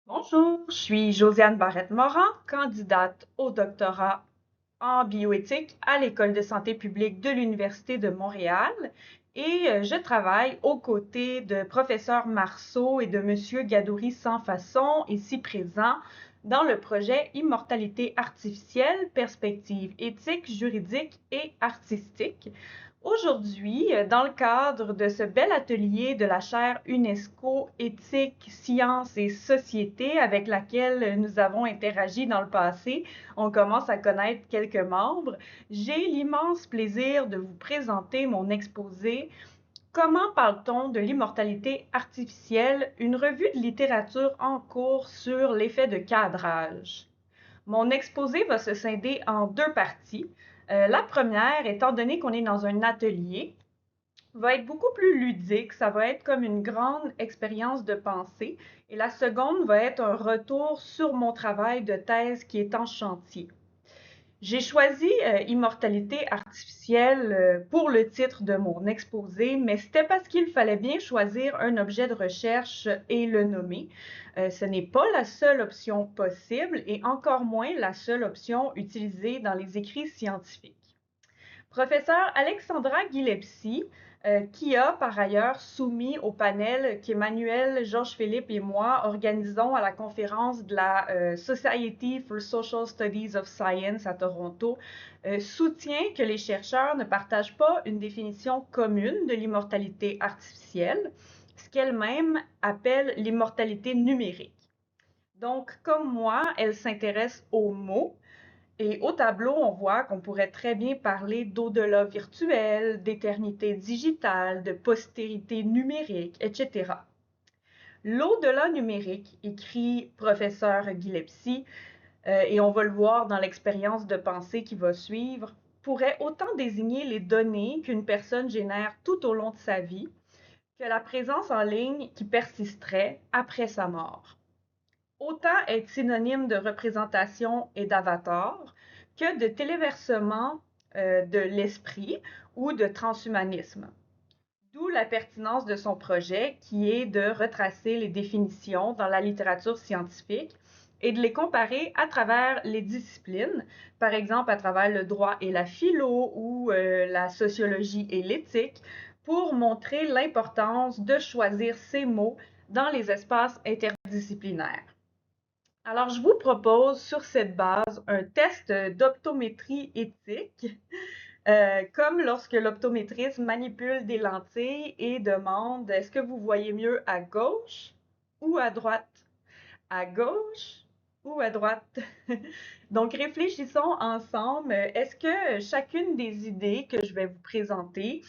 Bonjour, je suis Josiane Barrette-Morin, candidate au doctorat en bioéthique à l'École de santé publique de l'Université de Montréal et je travaille aux côtés de professeur Marceau et de monsieur Gadouri sans façon, ici présents, dans le projet Immortalité artificielle, perspective éthique, juridique et artistique. Aujourd'hui, dans le cadre de ce bel atelier de la chaire UNESCO Éthique, Sciences et Société avec laquelle nous avons interagi dans le passé, on commence à connaître quelques membres, j'ai l'immense plaisir de vous présenter mon exposé Comment parle-t-on de l'immortalité artificielle? Une revue de littérature en cours sur l'effet de cadrage. Mon exposé va se scinder en deux parties. La première, étant donné qu'on est dans un atelier, va être beaucoup plus ludique. Ça va être comme une grande expérience de pensée. Et la seconde va être un retour sur mon travail de thèse qui est en chantier. J'ai choisi Immortalité artificielle pour le titre de mon exposé, mais c'était parce qu'il fallait bien choisir un objet de recherche et le nommer. Ce n'est pas la seule option possible et encore moins la seule option utilisée dans les écrits scientifiques. Professeur Alexandra Guilepsy, qui a par ailleurs soumis au panel qu'Emmanuel, Georges-Philippe et moi organisons à la conférence de la Society for Social Studies of Science à Toronto, soutient que les chercheurs ne partagent pas une définition commune de l'immortalité artificielle, ce qu'elle-même appelle l'immortalité numérique. Donc, comme moi, elle s'intéresse aux mots, et au tableau, on voit qu'on pourrait très bien parler d'au-delà virtuel, d'éternité digitale, de postérité numérique, etc. L'au-delà numérique, écrit professeur Guilepsy, et on va le voir dans l'expérience de pensée qui va suivre, pourrait autant désigner les données qu'une personne génère tout au long de sa vie que la présence en ligne qui persisterait après sa mort. Autant être synonyme de représentation et d'avatar que de téléversement de l'esprit ou de transhumanisme. D'où la pertinence de son projet qui est de retracer les définitions dans la littérature scientifique et de les comparer à travers les disciplines, par exemple à travers le droit et la philo ou la sociologie et l'éthique, pour montrer l'importance de choisir ces mots dans les espaces interdisciplinaires. Alors, je vous propose sur cette base un test d'optométrie éthique, comme lorsque l'optométriste manipule des lentilles et demande est-ce que vous voyez mieux à gauche ou à droite? À gauche ou à droite? Donc, réfléchissons ensemble. Est-ce que chacune des idées que je vais vous présenter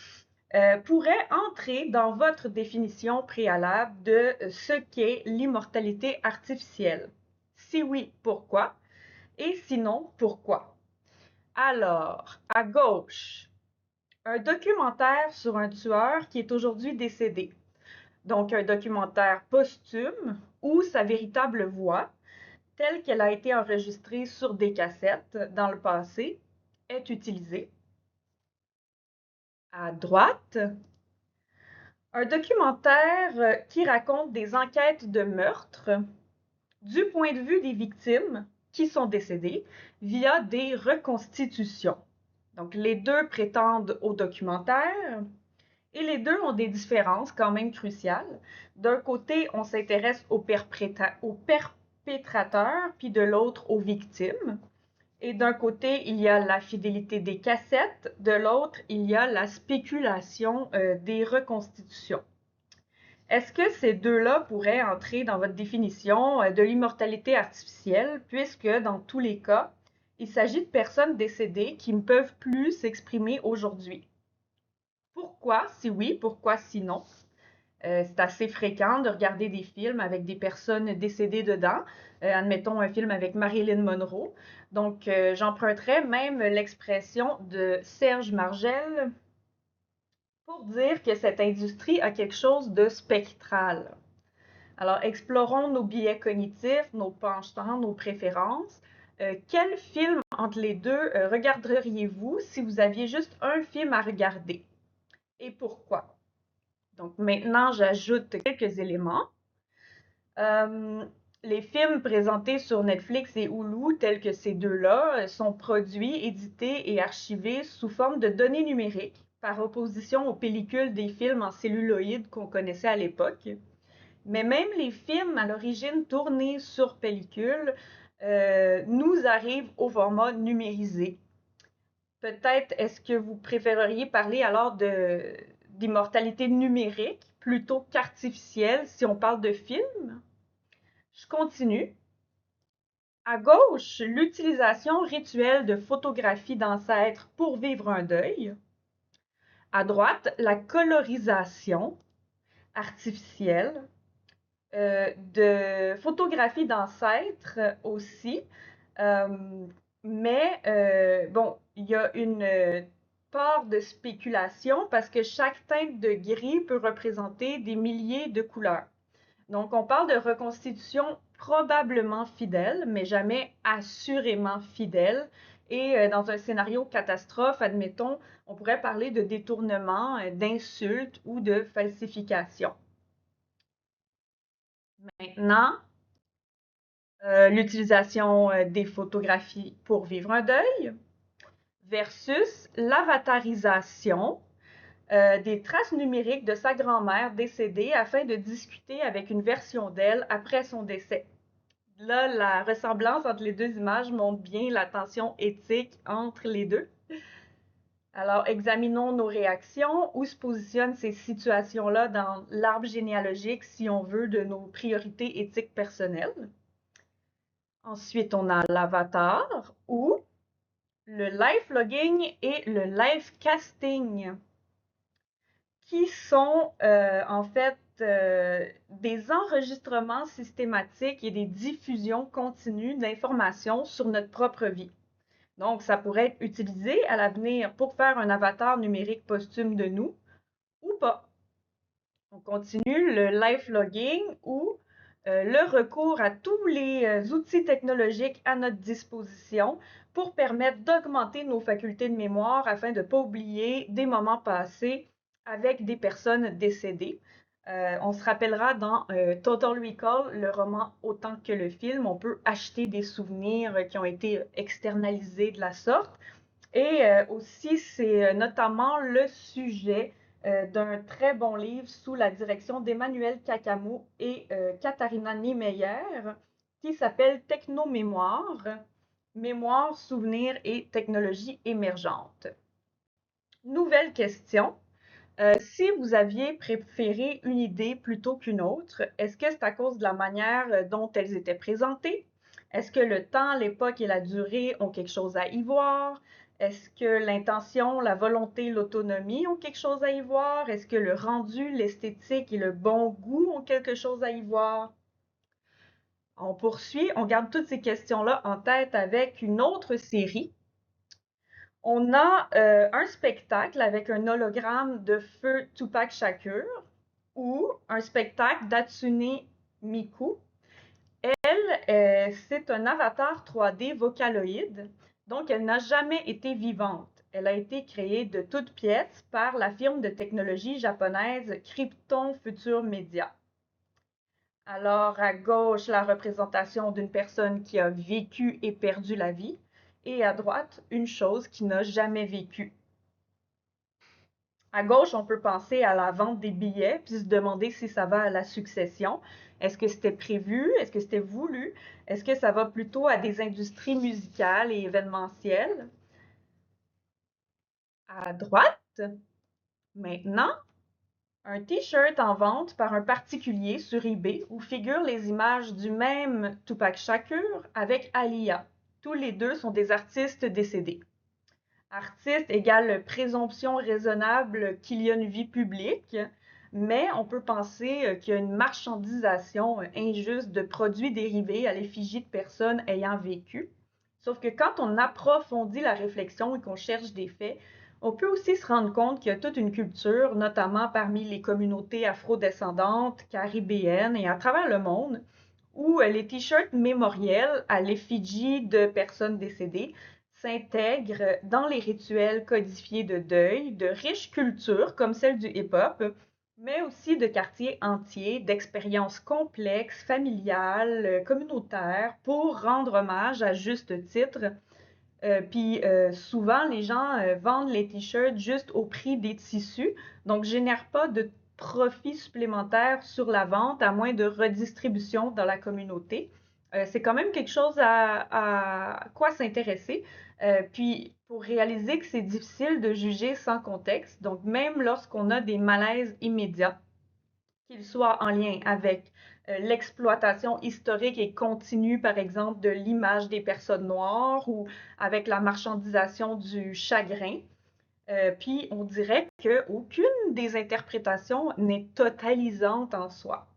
pourrait entrer dans votre définition préalable de ce qu'est l'immortalité artificielle? Si oui, pourquoi? Et sinon, pourquoi? Alors, à gauche, un documentaire sur un tueur qui est aujourd'hui décédé. Donc, un documentaire posthume où sa véritable voix, telle qu'elle a été enregistrée sur des cassettes dans le passé, est utilisée. À droite, un documentaire qui raconte des enquêtes de meurtre du point de vue des victimes qui sont décédées via des reconstitutions. Donc, les deux prétendent au documentaire et les deux ont des différences quand même cruciales. D'un côté, on s'intéresse aux perpétrateurs, puis de l'autre aux victimes. Et d'un côté, il y a la fidélité des cassettes, de l'autre, il y a la spéculation des reconstitutions. Est-ce que ces deux-là pourraient entrer dans votre définition de l'immortalité artificielle, puisque dans tous les cas, il s'agit de personnes décédées qui ne peuvent plus s'exprimer aujourd'hui? Pourquoi, si oui, pourquoi sinon? C'est assez fréquent de regarder des films avec des personnes décédées dedans. Admettons un film avec Marilyn Monroe. Donc, j'emprunterais même l'expression de Serge Margel pour dire que cette industrie a quelque chose de spectral. Alors, explorons nos biais cognitifs, nos penchants, nos préférences. Quel film entre les deux regarderiez-vous si vous aviez juste un film à regarder? Et pourquoi? Donc maintenant, j'ajoute quelques éléments. Euh, Les films présentés sur Netflix et Hulu, tels que ces deux-là, sont produits, édités et archivés sous forme de données numériques, par opposition aux pellicules des films en celluloïd qu'on connaissait à l'époque. Mais même les films à l'origine tournés sur pellicule nous arrivent au format numérisé. Peut-être est-ce que vous préféreriez parler alors d'immortalité numérique plutôt qu'artificielle si on parle de film? Je continue. À gauche, l'utilisation rituelle de photographie d'ancêtres pour vivre un deuil. À droite, la colorisation artificielle de photographie d'ancêtres aussi. Mais bon, il y a une part de spéculation parce que chaque teinte de gris peut représenter des milliers de couleurs. Donc, on parle de reconstitution probablement fidèle, mais jamais assurément fidèle. Et dans un scénario catastrophe, admettons, on pourrait parler de détournement, d'insultes ou de falsification. Maintenant, l'utilisation des photographies pour vivre un deuil versus l'avatarisation des traces numériques de sa grand-mère décédée afin de discuter avec une version d'elle après son décès. Là, la ressemblance entre les deux images montre bien la tension éthique entre les deux. Alors, examinons nos réactions. Où se positionnent ces situations-là dans l'arbre généalogique, si on veut, de nos priorités éthiques personnelles? Ensuite, on a l'avatar ou le live logging et le live casting, qui sont en fait des enregistrements systématiques et des diffusions continues d'informations sur notre propre vie. Donc, ça pourrait être utilisé à l'avenir pour faire un avatar numérique posthume de nous ou pas. On continue le live logging ou le recours à tous les outils technologiques à notre disposition pour permettre d'augmenter nos facultés de mémoire afin de ne pas oublier des moments passés avec des personnes décédées. On se rappellera dans Total Recall, le roman autant que le film, on peut acheter des souvenirs qui ont été externalisés de la sorte. Et aussi, c'est notamment le sujet d'un très bon livre sous la direction d'Emmanuel Cacamo et Katharina Niemeyer qui s'appelle Technomémoire, mémoire, souvenirs et technologies émergentes. Nouvelle question. Si vous aviez préféré une idée plutôt qu'une autre, est-ce que c'est à cause de la manière dont elles étaient présentées? Est-ce que le temps, l'époque et la durée ont quelque chose à y voir? Est-ce que l'intention, la volonté, l'autonomie ont quelque chose à y voir? Est-ce que le rendu, l'esthétique et le bon goût ont quelque chose à y voir? On poursuit, on garde toutes ces questions-là en tête avec une autre série. On a un spectacle avec un hologramme de feu Tupac Shakur ou un spectacle d'Hatsune Miku. Elle, c'est un avatar 3D vocaloïde, donc elle n'a jamais été vivante. Elle a été créée de toutes pièces par la firme de technologie japonaise Krypton Future Media. Alors, à gauche, la représentation d'une personne qui a vécu et perdu la vie, et à droite, une chose qui n'a jamais vécu. À gauche, on peut penser à la vente des billets, puis se demander si ça va à la succession. Est-ce que c'était prévu? Est-ce que c'était voulu? Est-ce que ça va plutôt à des industries musicales et événementielles? À droite, maintenant, un t-shirt en vente par un particulier sur eBay où figurent les images du même Tupac Shakur avec Aaliyah. Tous les deux sont des artistes décédés. Artiste égale présomption raisonnable qu'il y a une vie publique, mais on peut penser qu'il y a une marchandisation injuste de produits dérivés à l'effigie de personnes ayant vécu. Sauf que quand on approfondit la réflexion et qu'on cherche des faits, on peut aussi se rendre compte qu'il y a toute une culture, notamment parmi les communautés afrodescendantes, caribéennes et à travers le monde, où les t-shirts mémoriels à l'effigie de personnes décédées s'intègrent dans les rituels codifiés de deuil de riches cultures comme celle du hip-hop mais aussi de quartiers entiers, d'expériences complexes, familiales, communautaires, pour rendre hommage à juste titre. Puis souvent, les gens vendent les t-shirts juste au prix des tissus, donc génèrent pas de profit supplémentaire sur la vente à moins de redistribution dans la communauté. C'est quand même quelque chose à quoi s'intéresser. Puis pour réaliser que c'est difficile de juger sans contexte, donc même lorsqu'on a des malaises immédiats, qu'ils soient en lien avec l'exploitation historique et continue, par exemple, de l'image des personnes noires ou avec la marchandisation du chagrin. Puis on dirait qu'aucune des interprétations n'est totalisante en soi.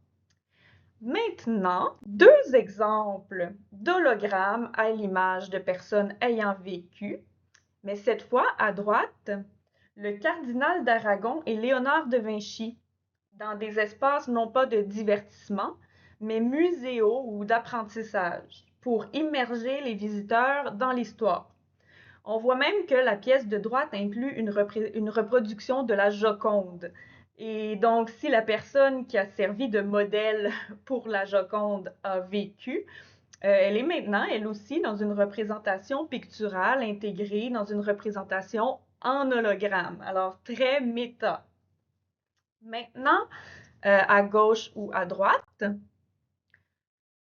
Maintenant, deux exemples d'hologrammes à l'image de personnes ayant vécu, mais cette fois à droite, le cardinal d'Aragon et Léonard de Vinci dans des espaces non pas de divertissement, mais muséaux ou d'apprentissage, pour immerger les visiteurs dans l'histoire. On voit même que la pièce de droite inclut une reproduction de la Joconde. Et donc, si la personne qui a servi de modèle pour la Joconde a vécu, elle est maintenant, elle aussi, dans une représentation picturale intégrée dans une représentation en hologramme. Alors, très méta. Maintenant, à gauche ou à droite,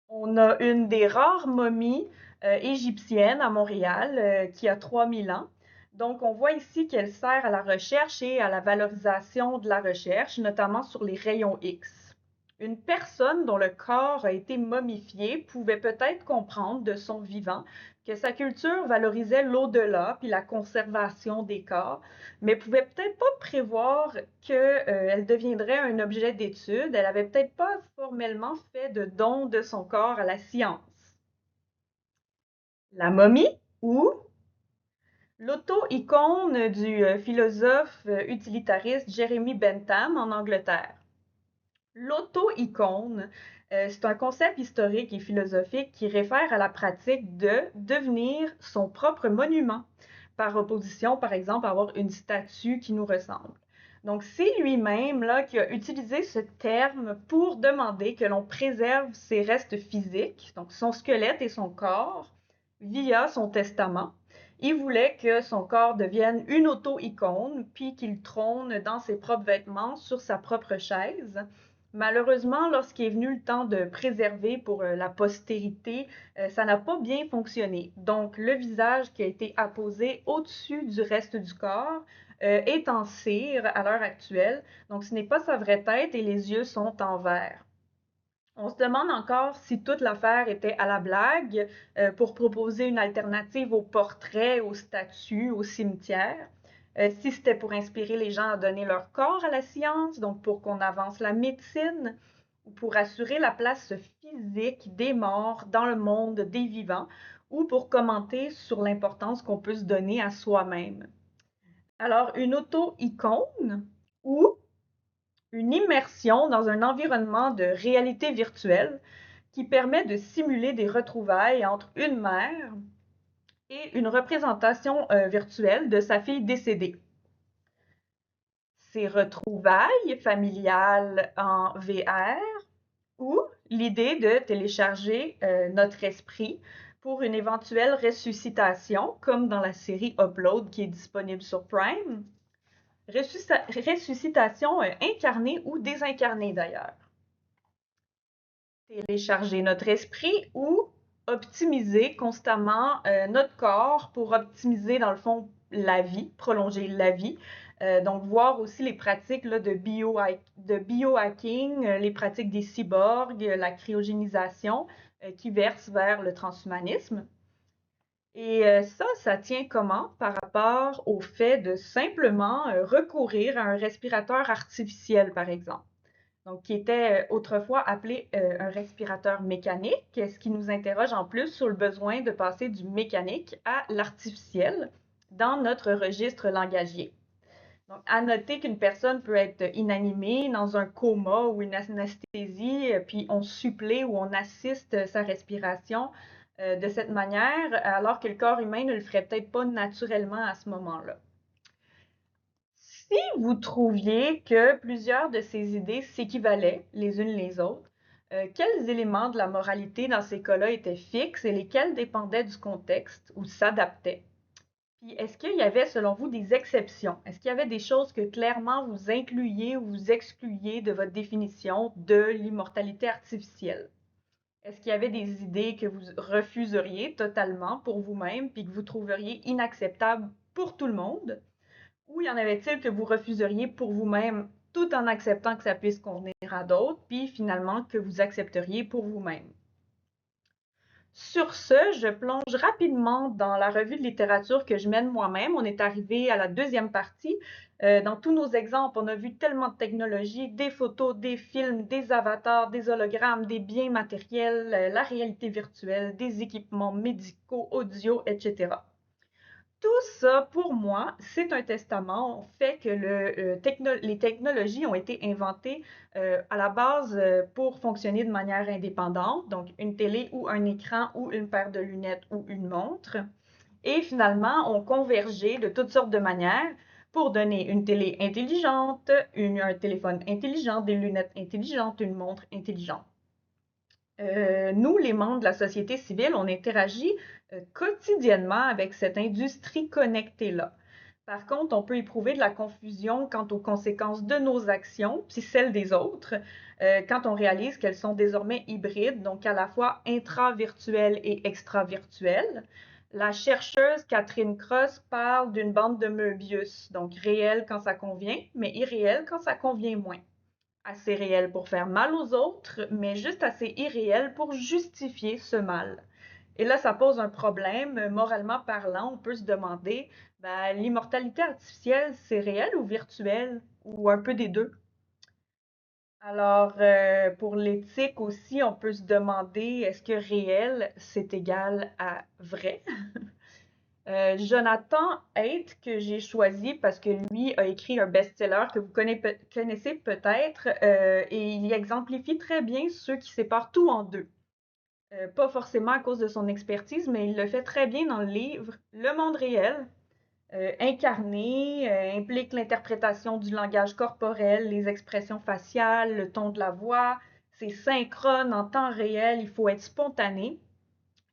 on a une des rares momies égyptiennes à Montréal qui a 3000 ans. Donc, on voit ici qu'elle sert à la recherche et à la valorisation de la recherche, notamment sur les rayons X. Une personne dont le corps a été momifié pouvait peut-être comprendre de son vivant que sa culture valorisait l'au-delà puis la conservation des corps, mais pouvait peut-être pas prévoir qu'elle deviendrait un objet d'étude. Elle avait peut-être pas formellement fait de don de son corps à la science. La momie ou l'auto-icône du philosophe utilitariste Jeremy Bentham en Angleterre. L'auto-icône, c'est un concept historique et philosophique qui réfère à la pratique de devenir son propre monument, par opposition, par exemple, à avoir une statue qui nous ressemble. Donc, c'est lui-même là, qui a utilisé ce terme pour demander que l'on préserve ses restes physiques, donc son squelette et son corps, via son testament. Il voulait que son corps devienne une auto-icône, puis qu'il trône dans ses propres vêtements sur sa propre chaise. Malheureusement, lorsqu'il est venu le temps de préserver pour la postérité, ça n'a pas bien fonctionné. Donc, le visage qui a été apposé au-dessus du reste du corps est en cire à l'heure actuelle. Donc, ce n'est pas sa vraie tête et les yeux sont en verre. On se demande encore si toute l'affaire était à la blague pour proposer une alternative aux portraits, aux statues, au cimetière. Si c'était pour inspirer les gens à donner leur corps à la science, donc pour qu'on avance la médecine, ou pour assurer la place physique des morts dans le monde des vivants, ou pour commenter sur l'importance qu'on peut se donner à soi-même. Alors, une auto-icône ou une immersion dans un environnement de réalité virtuelle qui permet de simuler des retrouvailles entre une mère et une représentation virtuelle de sa fille décédée. Ces retrouvailles familiales en VR ou l'idée de télécharger notre esprit pour une éventuelle ressuscitation, comme dans la série Upload qui est disponible sur Prime. Ressuscitation incarnée ou désincarnée d'ailleurs. Télécharger notre esprit ou optimiser constamment notre corps pour optimiser, dans le fond, la vie, prolonger la vie. Donc, voir aussi les pratiques là, de biohacking, les pratiques des cyborgs, la cryogénisation qui versent vers le transhumanisme. Et ça tient comment par rapport au fait de simplement recourir à un respirateur artificiel, par exemple? Donc, qui était autrefois appelé un respirateur mécanique, ce qui nous interroge en plus sur le besoin de passer du mécanique à l'artificiel dans notre registre langagier. Donc, à noter qu'une personne peut être inanimée dans un coma ou une anesthésie, puis on supplée ou on assiste sa respiration de cette manière, alors que le corps humain ne le ferait peut-être pas naturellement à ce moment-là. Si vous trouviez que plusieurs de ces idées s'équivalaient les unes les autres, quels éléments de la moralité dans ces cas-là étaient fixes et lesquels dépendaient du contexte ou s'adaptaient? Puis est-ce qu'il y avait, selon vous, des exceptions? Est-ce qu'il y avait des choses que clairement vous incluiez ou vous excluiez de votre définition de l'immortalité artificielle? Est-ce qu'il y avait des idées que vous refuseriez totalement pour vous-même puis que vous trouveriez inacceptables pour tout le monde? Ou y en avait-il que vous refuseriez pour vous-même tout en acceptant que ça puisse convenir à d'autres, puis finalement que vous accepteriez pour vous-même? Sur ce, je plonge rapidement dans la revue de littérature que je mène moi-même. On est arrivé à la deuxième partie. Dans tous nos exemples, on a vu tellement de technologies, des photos, des films, des avatars, des hologrammes, des biens matériels, la réalité virtuelle, des équipements médicaux, audio, etc. Tout ça, pour moi, c'est un testament au fait que les technologies ont été inventées à la base pour fonctionner de manière indépendante, donc une télé ou un écran ou une paire de lunettes ou une montre, et finalement ont convergé de toutes sortes de manières pour donner une télé intelligente, un téléphone intelligent, des lunettes intelligentes, une montre intelligente. Nous, les membres de la société civile, on interagit quotidiennement avec cette industrie connectée-là. Par contre, on peut éprouver de la confusion quant aux conséquences de nos actions, puis celles des autres, quand on réalise qu'elles sont désormais hybrides, donc à la fois intra-virtuelles et extra-virtuelles. La chercheuse Catherine Cross parle d'une bande de Möbius, donc réelle quand ça convient, mais irréelle quand ça convient moins. Assez réel pour faire mal aux autres, mais juste assez irréel pour justifier ce mal. Et là, ça pose un problème. Moralement parlant, on peut se demander, ben, l'immortalité artificielle, c'est réel ou virtuel? Ou un peu des deux? Alors, pour l'éthique aussi, on peut se demander, est-ce que réel, c'est égal à vrai? Jonathan Haidt, que j'ai choisi parce que lui a écrit un best-seller que vous connaissez peut-être, et il y exemplifie très bien ceux qui séparent tout en deux. Pas forcément à cause de son expertise, mais il le fait très bien dans le livre. Le monde réel, incarné, implique l'interprétation du langage corporel, les expressions faciales, le ton de la voix. C'est synchrone en temps réel, il faut être spontané.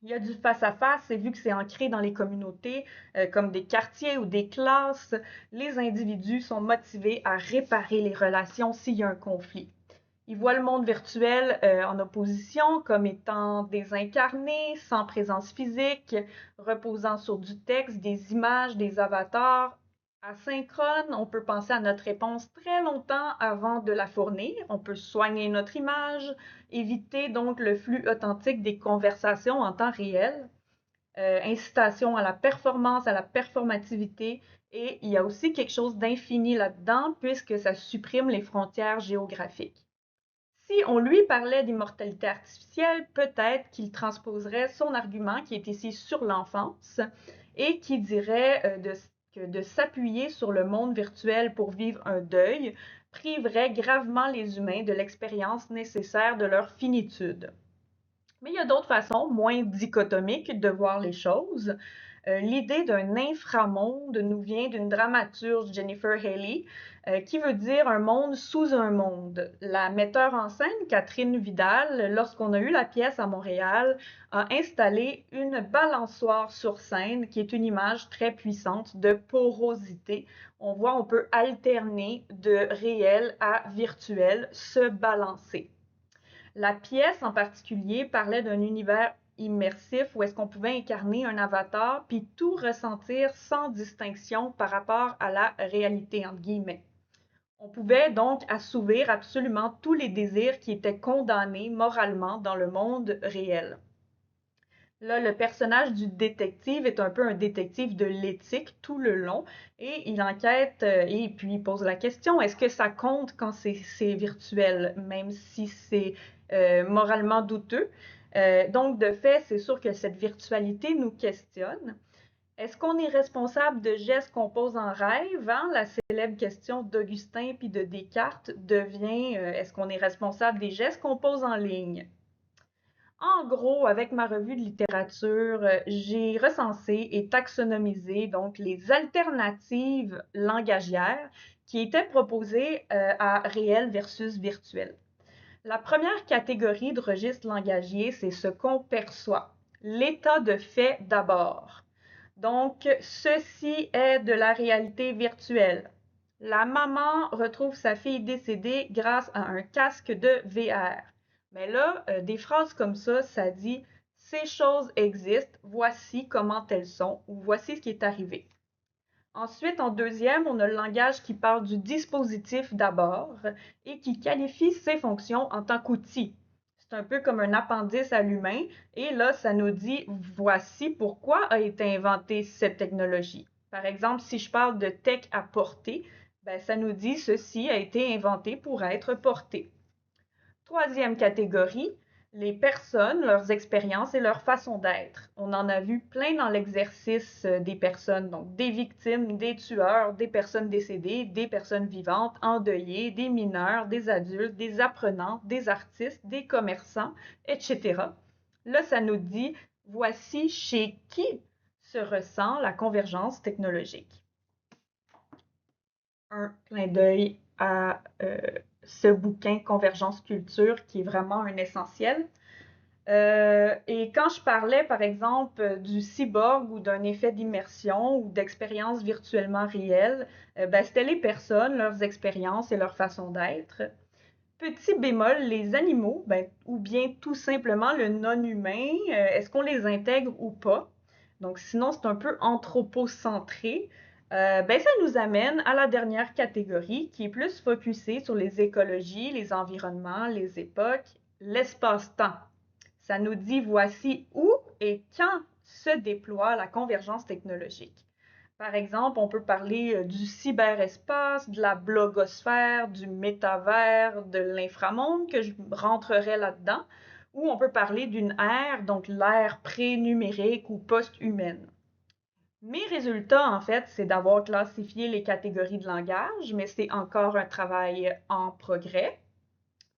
Il y a du face-à-face, et vu que c'est ancré dans les communautés, comme des quartiers ou des classes, les individus sont motivés à réparer les relations s'il y a un conflit. Ils voient le monde virtuel en opposition comme étant désincarné, sans présence physique, reposant sur du texte, des images, des avatars. Asynchrone, on peut penser à notre réponse très longtemps avant de la fournir. On peut soigner notre image, éviter donc le flux authentique des conversations en temps réel. Incitation à la performance, à la performativité. Et il y a aussi quelque chose d'infini là-dedans puisque ça supprime les frontières géographiques. Si on lui parlait d'immortalité artificielle, peut-être qu'il transposerait son argument qui est ici sur l'enfance et qui dirait que de s'appuyer sur le monde virtuel pour vivre un deuil priverait gravement les humains de l'expérience nécessaire de leur finitude. Mais il y a d'autres façons moins dichotomiques de voir les choses. L'idée d'un inframonde nous vient d'une dramaturge, Jennifer Haley, qui veut dire un monde sous un monde. La metteur en scène, Catherine Vidal, lorsqu'on a eu la pièce à Montréal, a installé une balançoire sur scène, qui est une image très puissante de porosité. On voit, on peut alterner de réel à virtuel, se balancer. La pièce en particulier parlait d'un univers immersif où est-ce qu'on pouvait incarner un avatar puis tout ressentir sans distinction par rapport à la réalité, entre guillemets. On pouvait donc assouvir absolument tous les désirs qui étaient condamnés moralement dans le monde réel. Là, le personnage du détective est un peu un détective de l'éthique tout le long et il enquête et puis il pose la question, est-ce que ça compte quand c'est virtuel, même si c'est moralement douteux? Donc, de fait, c'est sûr que cette virtualité nous questionne. Est-ce qu'on est responsable de gestes qu'on pose en rêve? Hein? La célèbre question d'Augustin puis de Descartes devient est-ce qu'on est responsable des gestes qu'on pose en ligne? En gros, avec ma revue de littérature, j'ai recensé et taxonomisé donc les alternatives langagières qui était proposé à réel versus virtuel. La première catégorie de registre langagier, c'est ce qu'on perçoit. L'état de fait d'abord. Donc, ceci est de la réalité virtuelle. La maman retrouve sa fille décédée grâce à un casque de VR. Mais là, des phrases comme ça dit ces choses existent, voici comment elles sont, ou voici ce qui est arrivé. Ensuite, en deuxième, on a le langage qui parle du dispositif d'abord et qui qualifie ses fonctions en tant qu'outil. C'est un peu comme un appendice à l'humain et là, ça nous dit voici pourquoi a été inventée cette technologie. Par exemple, si je parle de tech à porter, ben, ça nous dit ceci a été inventé pour être porté. Troisième catégorie, les personnes, leurs expériences et leur façon d'être. On en a vu plein dans l'exercice des personnes, donc des victimes, des tueurs, des personnes décédées, des personnes vivantes, endeuillées, des mineurs, des adultes, des apprenants, des artistes, des commerçants, etc. Là, ça nous dit, voici chez qui se ressent la convergence technologique. Un clin d'œil à ce bouquin Convergence Culture qui est vraiment un essentiel. Et quand je parlais, par exemple, du cyborg ou d'un effet d'immersion ou d'expérience virtuellement réelle, ben, c'était les personnes, leurs expériences et leur façon d'être. Petit bémol, les animaux, ben, ou bien tout simplement le non-humain, est-ce qu'on les intègre ou pas? Donc sinon, c'est un peu anthropocentré. Ben, ça nous amène à la dernière catégorie qui est plus focusée sur les écologies, les environnements, les époques, l'espace-temps. Ça nous dit voici où et quand se déploie la convergence technologique. Par exemple, on peut parler du cyberespace, de la blogosphère, du métavers, de l'inframonde que je rentrerai là-dedans, ou on peut parler d'une ère, donc l'ère pré-numérique ou post-humaine. Mes résultats, en fait, c'est d'avoir classifié les catégories de langage, mais c'est encore un travail en progrès.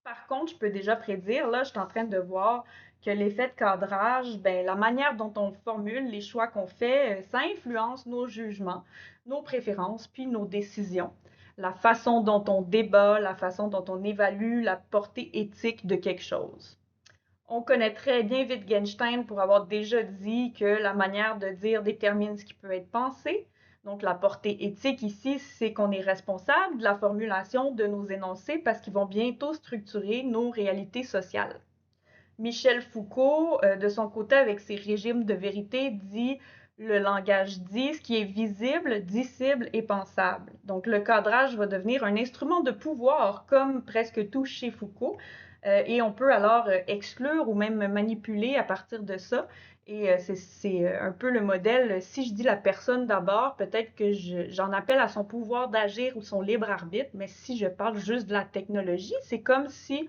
Par contre, je peux déjà prédire, là, je suis en train de voir que l'effet de cadrage, ben, la manière dont on formule les choix qu'on fait, ça influence nos jugements, nos préférences, puis nos décisions. La façon dont on débat, la façon dont on évalue la portée éthique de quelque chose. On connaît très bien Wittgenstein pour avoir déjà dit que la manière de dire détermine ce qui peut être pensé. Donc, la portée éthique ici, c'est qu'on est responsable de la formulation de nos énoncés parce qu'ils vont bientôt structurer nos réalités sociales. Michel Foucault, de son côté, avec ses régimes de vérité, dit le langage dit ce qui est visible, dissible et pensable. Donc, le cadrage va devenir un instrument de pouvoir, comme presque tout chez Foucault, et on peut alors exclure ou même manipuler à partir de ça. Et c'est un peu le modèle. Si je dis la personne d'abord, peut-être que j'en appelle à son pouvoir d'agir ou son libre arbitre, mais si je parle juste de la technologie, c'est comme si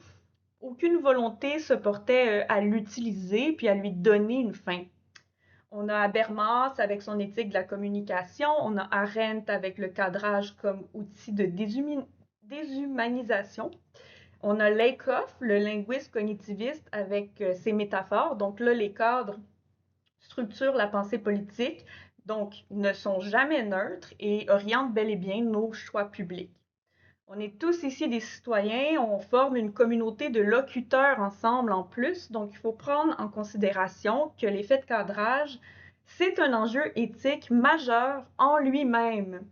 aucune volonté se portait à l'utiliser puis à lui donner une fin. On a Habermas avec son éthique de la communication, on a Arendt avec le cadrage comme outil de déshumanisation. On a Lakoff, le linguiste cognitiviste, avec ses métaphores. Donc là, les cadres structurent la pensée politique, donc ne sont jamais neutres et orientent bel et bien nos choix publics. On est tous ici des citoyens, on forme une communauté de locuteurs ensemble en plus, donc il faut prendre en considération que l'effet de cadrage, c'est un enjeu éthique majeur en lui-même.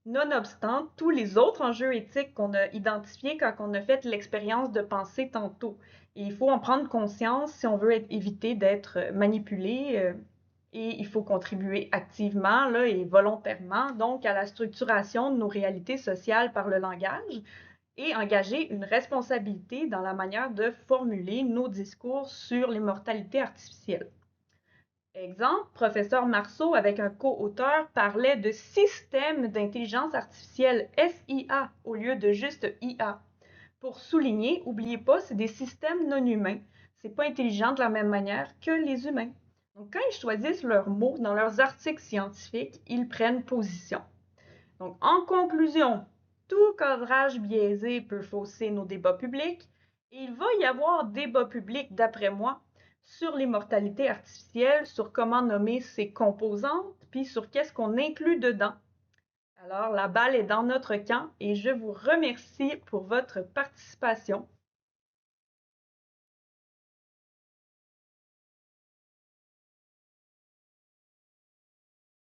Nonobstant tous les autres enjeux éthiques qu'on a identifiés quand on a fait l'expérience de penser tantôt. Et il faut en prendre conscience si on veut éviter d'être manipulé et il faut contribuer activement là, et volontairement donc à la structuration de nos réalités sociales par le langage et engager une responsabilité dans la manière de formuler nos discours sur l'immortalité artificielle. Exemple, professeur Marceau avec un co-auteur parlait de système d'intelligence artificielle, SIA, au lieu de juste IA. Pour souligner, n'oubliez pas, c'est des systèmes non humains. C'est pas intelligent de la même manière que les humains. Donc, quand ils choisissent leurs mots dans leurs articles scientifiques, ils prennent position. Donc, en conclusion, tout cadrage biaisé peut fausser nos débats publics. Et il va y avoir débat public, d'après moi, sur l'immortalité artificielle, sur comment nommer ses composantes, puis sur qu'est-ce qu'on inclut dedans. Alors, la balle est dans notre camp et je vous remercie pour votre participation.